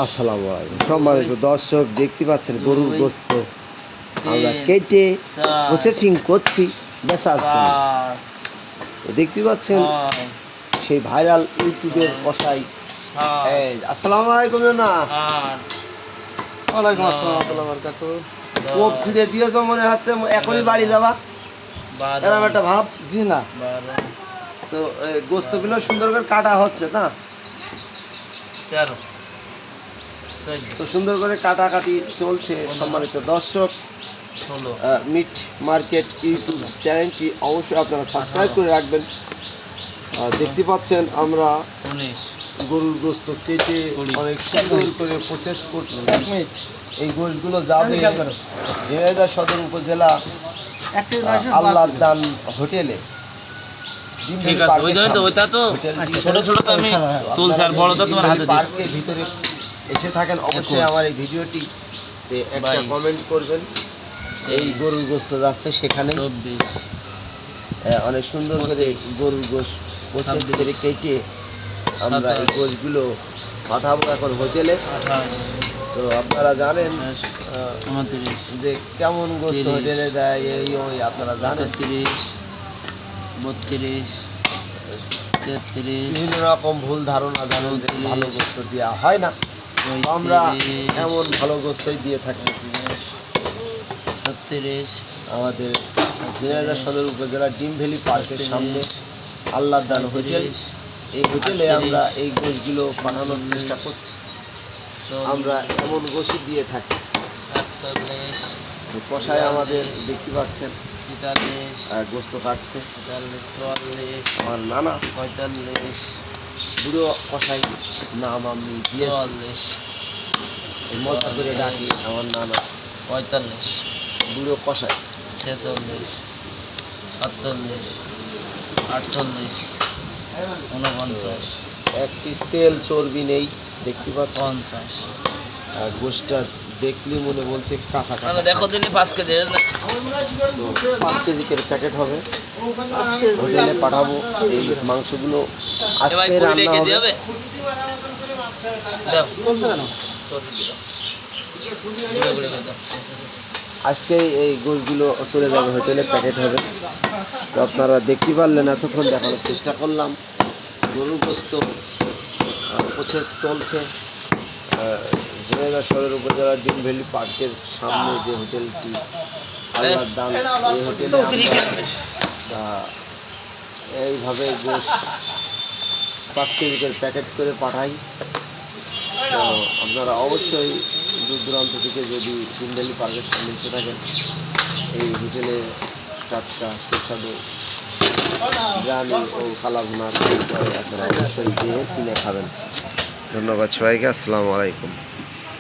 আসসালামু আলাইকুম সম্মানিত দর্শক, দেখতে পাচ্ছেন গরুর গোস্ত আমরা কেটে প্রসেসিং করছি বেচার জন্য। দেখতে পাচ্ছেন সেই ভাইরাল ইউটিউবের কসাই। আসসালামু আলাইকুম। না ওয়ালাইকুম আসসালাম ওয়া বারাকাতুহু। কোপ ছিঁড়ে দিয়েছ মনে হচ্ছে, এখনই বাড়ি যাবা এরকম একটা ভাব। জি না, তো গোস্তগুলো সুন্দর করে কাটা হচ্ছে না, তো সুন্দর করে কাটাকাটি চলছে। সম্মানিত দর্শক, মিট মার্কেট ইউটিউব চ্যানেলটি অবশ্যই আপনারা সাবস্ক্রাইব করে রাখবেন। দেখতে পাচ্ছেন আমরা গরুর গোস্ত কেটে অনেক সুন্দর করে প্রসেস করছি। এই গোশগুলো যাবে ঝিনাইদহ সদর উপজেলা আল্লাহর দান হোটেলে। ভিতরে এসে থাকেন, অবশ্যই আমার এই ভিডিওটি একটা কমেন্ট করবেন। এই গরুর গোস্ত যাচ্ছে সেখানে, অনেক সুন্দর করে গরুর গোস্ত প্রসেস করে কেটে আমরা এই গোশগুলো পাঠাবো এখন হোটেলে। তো আপনারা জানেন যে কেমন গোস্ত হোটেলে দেয়, এই ওই আপনারা জানেন। 32, 33, বিভিন্ন রকম ভুল ধারণা জানেন যে ভালো গোস্ত দেওয়া হয় না। আমরা এমন ভালো গোস্তই দিয়ে থাকি। 36, আমাদের ঝিনাইদহ সদর উপজেলা ডিম ভ্যালি পার্কের সামনে আল্লাহর দান হোটেল, এই হোটেলে আমরা এই গোশগুলো পাঠানোর চেষ্টা করছি। আমরা এমন গোশই দিয়ে থাকি। 41, কষায় আমাদের দেখতে পাচ্ছেন 43, গোস্ত কাটছে 44, আমার নানা 45, বুড়ো কষাই, নাম আমি দিয়েছি, 44, মজা করে ডাকি আমার নানা 45, বুড়ো কষাই। 46, 47, 48, 49, এক পিস তেল চর্বি নেই, দেখতে পাচ্ছেন। 50। গোশটা দেখলে মনে বলছে কাঁচা কাঁচা। দেখো দিলি 5 কেজি, 5 কেজি করে প্যাকেট হবে, হোটেলে পাঠাবো। এই মাংসগুলো আজকে রান্না হবে। আজকে এই গোশগুলো চলে যাবে হোটেলে, প্যাকেট হবে। তো আপনারা দেখতে পারলেন, এতক্ষণ দেখানোর চেষ্টা করলাম গরুর গোস্ত প্রসেস চলছে ঝিনাইদহ সদর উপজেলা ডিম ভ্যালি পার্কের সামনে যে হোটেলটি আল্লাহর দান, এই হোটেলে এইভাবে গোশ 5 কেজি করে প্যাকেট করে পাঠাই। তো আপনারা অবশ্যই দূর দূরান্ত থেকে যদি ডিম ভ্যালি পার্কের সামনে এসে থাকেন, এই হোটেলে টাটকা সুস্বাদু বিরিয়ানি ও কালাভুনা আপনারা অবশ্যই দিয়ে কিনে খাবেন। ধন্যবাদ সবাইকে। আসসালামু আলাইকুম।